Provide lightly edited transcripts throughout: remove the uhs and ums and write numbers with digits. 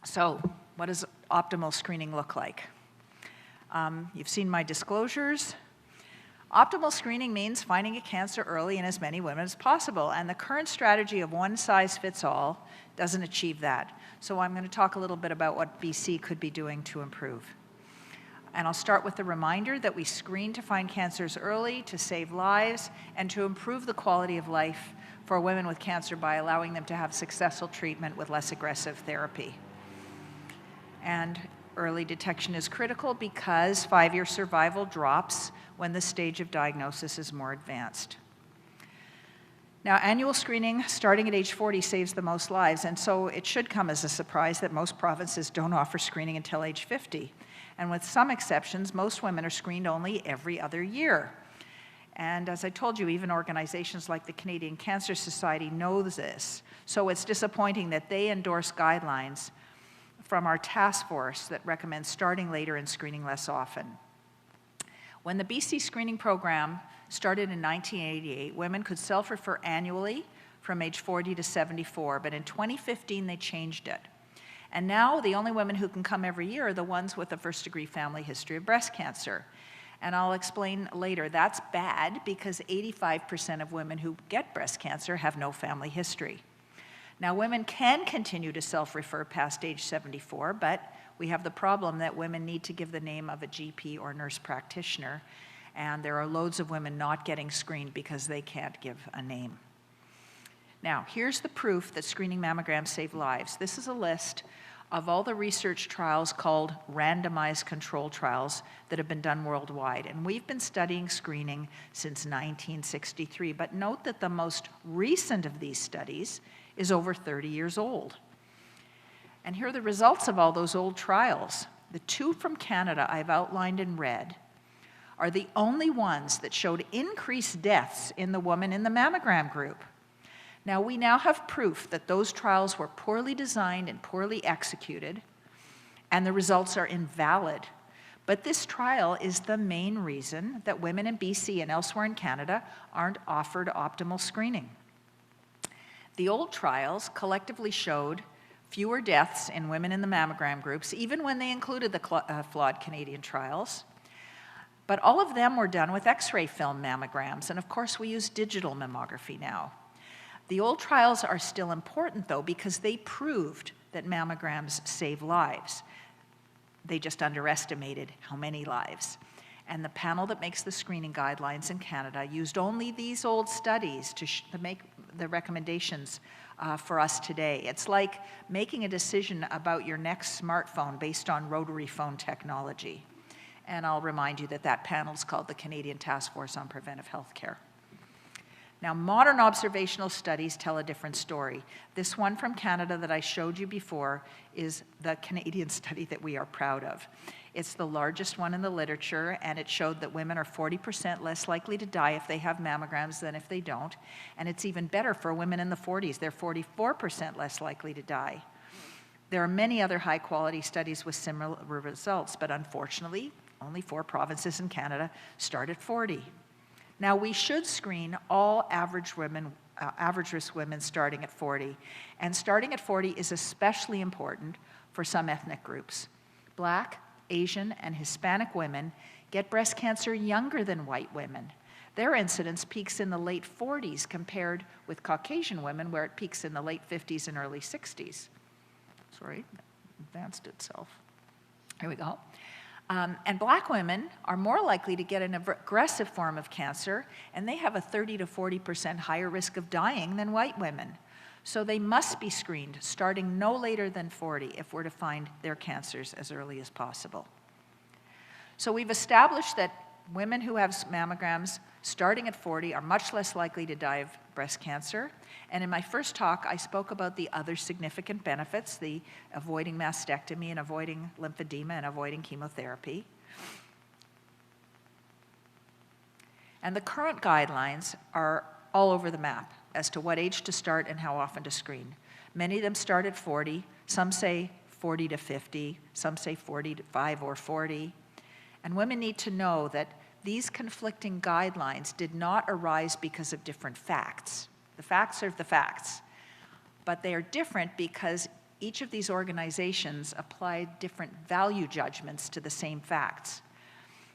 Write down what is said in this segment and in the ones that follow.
So what does optimal screening look like? You've seen my disclosures. Optimal screening means finding a cancer early in as many women as possible, and the current strategy of one size fits all doesn't achieve that. So I'm going to talk a little bit about what BC could be doing to improve. And I'll start with the reminder that we screen to find cancers early, to save lives, and to improve the quality of life for women with cancer by allowing them to have successful treatment with less aggressive therapy. And early detection is critical because 5-year survival drops when the stage of diagnosis is more advanced. Now, annual screening starting at age 40 saves the most lives, and so it should come as a surprise that most provinces don't offer screening until age 50. And with some exceptions, most women are screened only every other year. And as I told you, even organizations like the Canadian Cancer Society knows this. So it's disappointing that they endorse guidelines from our task force that recommends starting later and screening less often. When the BC screening program started in 1988, women could self-refer annually from age 40 to 74, but in 2015 they changed it. And now the only women who can come every year are the ones with a first-degree family history of breast cancer. And I'll explain later, that's bad because 85% of women who get breast cancer have no family history. Now, women can continue to self-refer past age 74, but we have the problem that women need to give the name of a GP or nurse practitioner, and there are loads of women not getting screened because they can't give a name. Now, here's the proof that screening mammograms save lives. This is a list of all the research trials called randomized control trials that have been done worldwide. And we've been studying screening since 1963, but note that the most recent of these studies is over 30 years old. And here are the results of all those old trials. The 2 from Canada I've outlined in red are the only ones that showed increased deaths in the woman in the mammogram group. Now, we now have proof that those trials were poorly designed and poorly executed, and the results are invalid. But this trial is the main reason that women in BC and elsewhere in Canada aren't offered optimal screening. The old trials collectively showed fewer deaths in women in the mammogram groups, even when they included the flawed Canadian trials. But all of them were done with X-ray film mammograms, and of course we use digital mammography now. The old trials are still important, though, because they proved that mammograms save lives. They just underestimated how many lives. And the panel that makes the screening guidelines in Canada used only these old studies to make the recommendations for us today. It's like making a decision about your next smartphone based on rotary phone technology. And I'll remind you that that panel is called the Canadian Task Force on Preventive Healthcare. Now, modern observational studies tell a different story. This one from Canada that I showed you before is the Canadian study that we are proud of. It's the largest one in the literature, and it showed that women are 40% less likely to die if they have mammograms than if they don't. And it's even better for women in the 40s. They're 44% less likely to die. There are many other high-quality studies with similar results, but unfortunately, only 4 provinces in Canada start at 40. Now, we should screen all average risk women starting at 40. And starting at 40 is especially important for some ethnic groups. Black, Asian, and Hispanic women get breast cancer younger than white women. Their incidence peaks in the late 40s compared with Caucasian women, where it peaks in the late 50s and early 60s. Sorry, advanced itself. Here we go. And black women are more likely to get an aggressive form of cancer, and they have a 30 to 40% higher risk of dying than white women. So they must be screened starting no later than 40 if we're to find their cancers as early as possible. So we've established that women who have mammograms starting at 40 are much less likely to die of breast cancer. And in my first talk, I spoke about the other significant benefits, the avoiding mastectomy and avoiding lymphedema and avoiding chemotherapy. And the current guidelines are all over the map as to what age to start and how often to screen. Many of them start at 40. Some say 40 to 50. Some say 45 or 40. And women need to know that these conflicting guidelines did not arise because of different facts. The facts are the facts. But they are different because each of these organizations applied different value judgments to the same facts.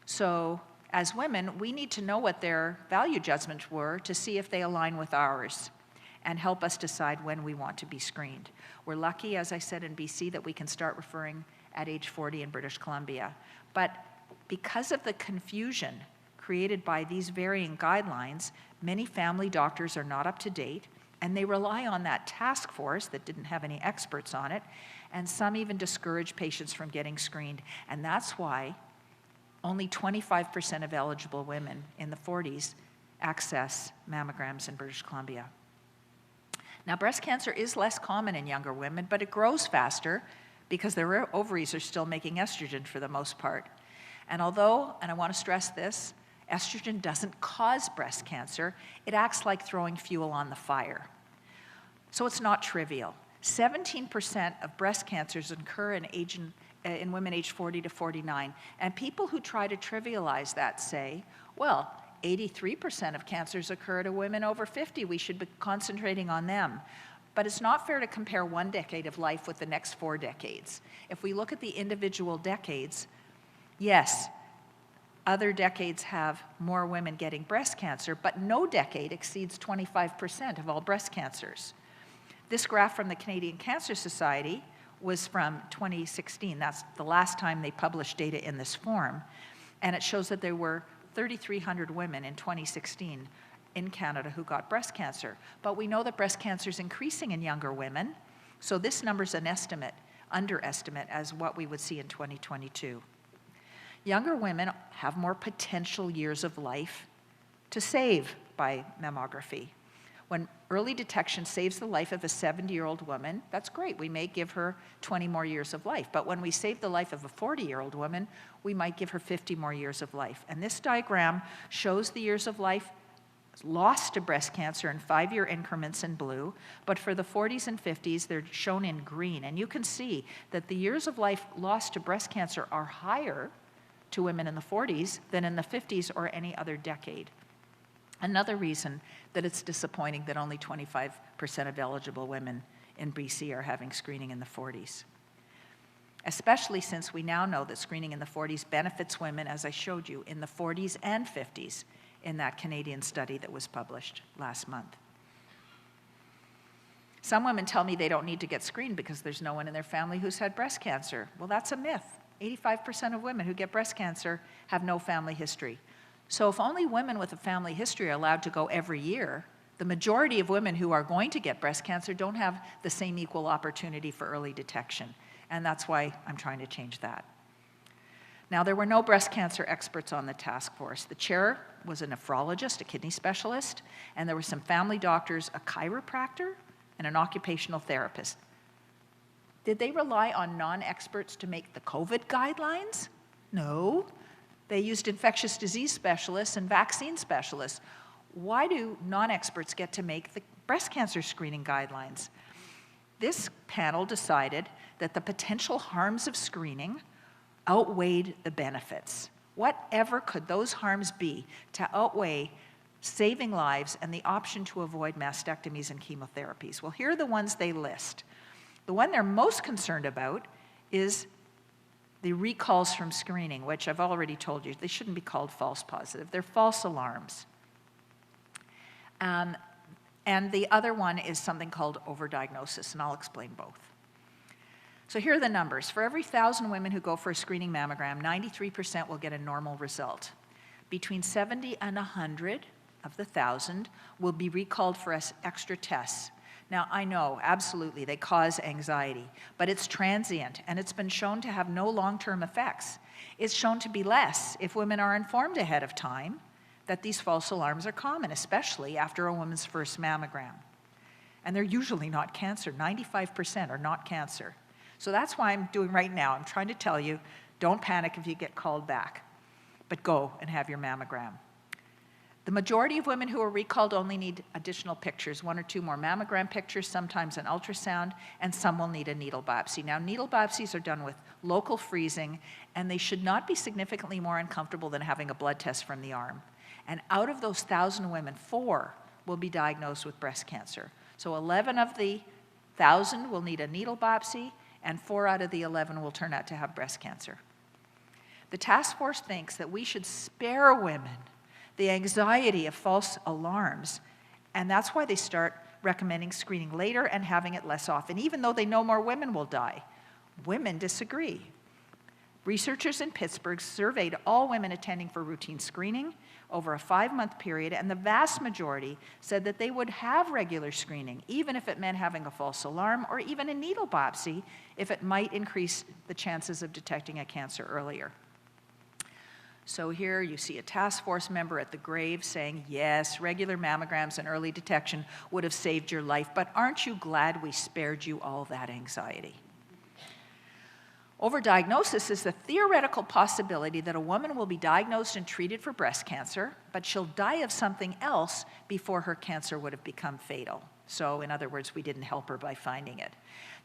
So as women, we need to know what their value judgments were to see if they align with ours and help us decide when we want to be screened. We're lucky, as I said, in BC that we can start referring at age 40 in British Columbia. But because of the confusion created by these varying guidelines, many family doctors are not up to date, and they rely on that task force that didn't have any experts on it, and some even discourage patients from getting screened. And that's why only 25% of eligible women in the 40s access mammograms in British Columbia. Now, breast cancer is less common in younger women, but it grows faster because their ovaries are still making estrogen for the most part. And although, and I want to stress this, estrogen doesn't cause breast cancer, it acts like throwing fuel on the fire. So it's not trivial. 17% of breast cancers occur in women aged 40 to 49. And people who try to trivialize that say, well, 83% of cancers occur to women over 50. We should be concentrating on them. But it's not fair to compare one decade of life with the next 4 decades. If we look at the individual decades, yes, other decades have more women getting breast cancer, but no decade exceeds 25% of all breast cancers. This graph from the Canadian Cancer Society was from 2016. That's the last time they published data in this form. And it shows that there were 3,300 women in 2016 in Canada who got breast cancer. But we know that breast cancer is increasing in younger women, so this number's an estimate, underestimate, as what we would see in 2022. Younger women have more potential years of life to save by mammography. When early detection saves the life of a 70-year-old woman, that's great. We may give her 20 more years of life. But when we save the life of a 40-year-old woman, we might give her 50 more years of life. And this diagram shows the years of life lost to breast cancer in 5-year increments in blue, but for the 40s and 50s, they're shown in green. And you can see that the years of life lost to breast cancer are higher to women in the 40s than in the 50s or any other decade. Another reason that it's disappointing that only 25% of eligible women in BC are having screening in the 40s. Especially since we now know that screening in the 40s benefits women, as I showed you, in the 40s and 50s in that Canadian study that was published last month. Some women tell me they don't need to get screened because there's no one in their family who's had breast cancer. Well, that's a myth. 85% of women who get breast cancer have no family history. So if only women with a family history are allowed to go every year, the majority of women who are going to get breast cancer don't have the same equal opportunity for early detection. And that's why I'm trying to change that. Now, there were no breast cancer experts on the task force. The chair was a nephrologist, a kidney specialist, and there were some family doctors, a chiropractor, and an occupational therapist. Did they rely on non-experts to make the COVID guidelines? No. They used infectious disease specialists and vaccine specialists. Why do non-experts get to make the breast cancer screening guidelines? This panel decided that the potential harms of screening outweighed the benefits. Whatever could those harms be to outweigh saving lives and the option to avoid mastectomies and chemotherapies? Well, here are the ones they list. The one they're most concerned about is the recalls from screening, which I've already told you, they shouldn't be called false positive. They're false alarms. And the other one is something called overdiagnosis, and I'll explain both. So here are the numbers. For every 1,000 women who go for a screening mammogram, 93% will get a normal result. Between 70 and 100 of the 1,000 will be recalled for extra tests. Now, I know, absolutely, they cause anxiety, but it's transient, and it's been shown to have no long-term effects. It's shown to be less if women are informed ahead of time that these false alarms are common, especially after a woman's first mammogram. And they're usually not cancer. 95% are not cancer. So that's why I'm doing right now. I'm trying to tell you, don't panic if you get called back, but go and have your mammogram. The majority of women who are recalled only need additional pictures, 1 or 2 more mammogram pictures, sometimes an ultrasound, and some will need a needle biopsy. Now, needle biopsies are done with local freezing, and they should not be significantly more uncomfortable than having a blood test from the arm. And out of those 1,000 women, 4 will be diagnosed with breast cancer. So 11 of the 1,000 will need a needle biopsy, and 4 out of the 11 will turn out to have breast cancer. The task force thinks that we should spare women the anxiety of false alarms, and that's why they start recommending screening later and having it less often, even though they know more women will die. Women disagree. Researchers in Pittsburgh surveyed all women attending for routine screening over a 5-month period, and the vast majority said that they would have regular screening, even if it meant having a false alarm or even a needle biopsy, if it might increase the chances of detecting a cancer earlier. So here you see a task force member at the grave saying, yes, regular mammograms and early detection would have saved your life, but aren't you glad we spared you all that anxiety? Overdiagnosis is the theoretical possibility that a woman will be diagnosed and treated for breast cancer, but she'll die of something else before her cancer would have become fatal. So, in other words, we didn't help her by finding it.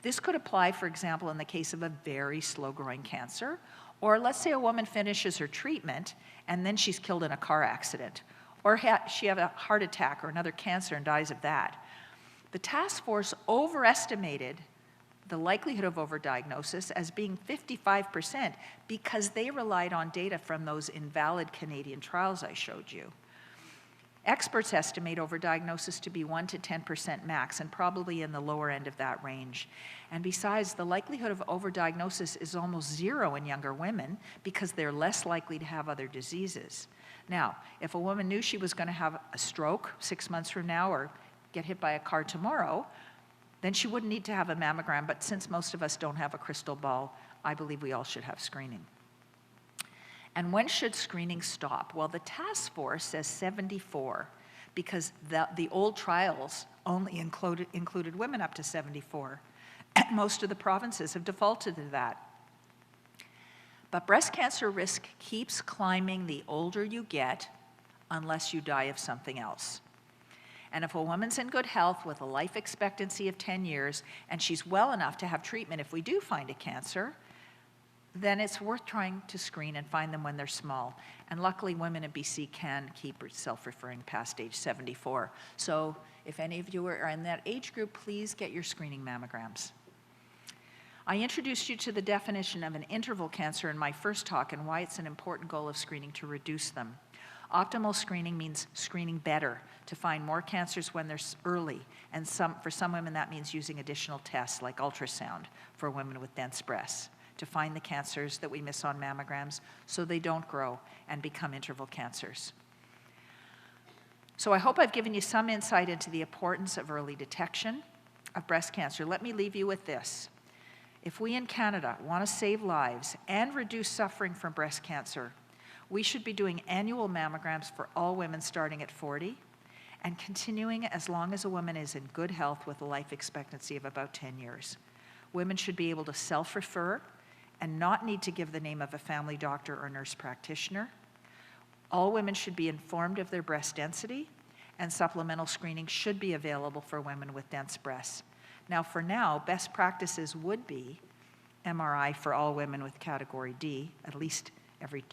This could apply, for example, in the case of a very slow-growing cancer, or let's say a woman finishes her treatment and then she's killed in a car accident, or she had a heart attack or another cancer and dies of that. The task force overestimated the likelihood of overdiagnosis as being 55% because they relied on data from those invalid Canadian trials I showed you. Experts estimate overdiagnosis to be 1 to 10% max, and probably in the lower end of that range. And besides, the likelihood of overdiagnosis is almost zero in younger women because they're less likely to have other diseases. Now, if a woman knew she was going to have a stroke 6 months from now or get hit by a car tomorrow, then she wouldn't need to have a mammogram. But since most of us don't have a crystal ball, I believe we all should have screening. And when should screening stop? Well, the task force says 74 because the old trials only included women up to 74. And most of the provinces have defaulted to that. But breast cancer risk keeps climbing the older you get unless you die of something else. And if a woman's in good health with a life expectancy of 10 years and she's well enough to have treatment if we do find a cancer, then it's worth trying to screen and find them when they're small. And luckily, women in BC can keep self-referring past age 74. So if any of you are in that age group, please get your screening mammograms. I introduced you to the definition of an interval cancer in my first talk and why it's an important goal of screening to reduce them. Optimal screening means screening better, to find more cancers when they're early. And for some women, that means using additional tests like ultrasound for women with dense breasts, to find the cancers that we miss on mammograms so they don't grow and become interval cancers. So I hope I've given you some insight into the importance of early detection of breast cancer. Let me leave you with this. If we in Canada want to save lives and reduce suffering from breast cancer, we should be doing annual mammograms for all women starting at 40 and continuing as long as a woman is in good health with a life expectancy of about 10 years. Women should be able to self-refer and not need to give the name of a family doctor or nurse practitioner. All women should be informed of their breast density, and supplemental screening should be available for women with dense breasts. Now, for now, best practices would be MRI for all women with category D, at least every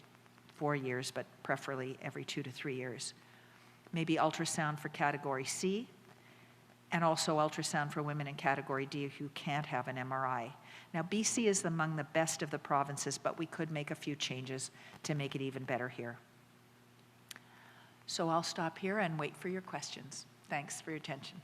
4 years, but preferably every 2 to 3 years. Maybe ultrasound for category C, and also ultrasound for women in category D who can't have an MRI. Now, BC is among the best of the provinces, but we could make a few changes to make it even better here. So I'll stop here and wait for your questions. Thanks for your attention.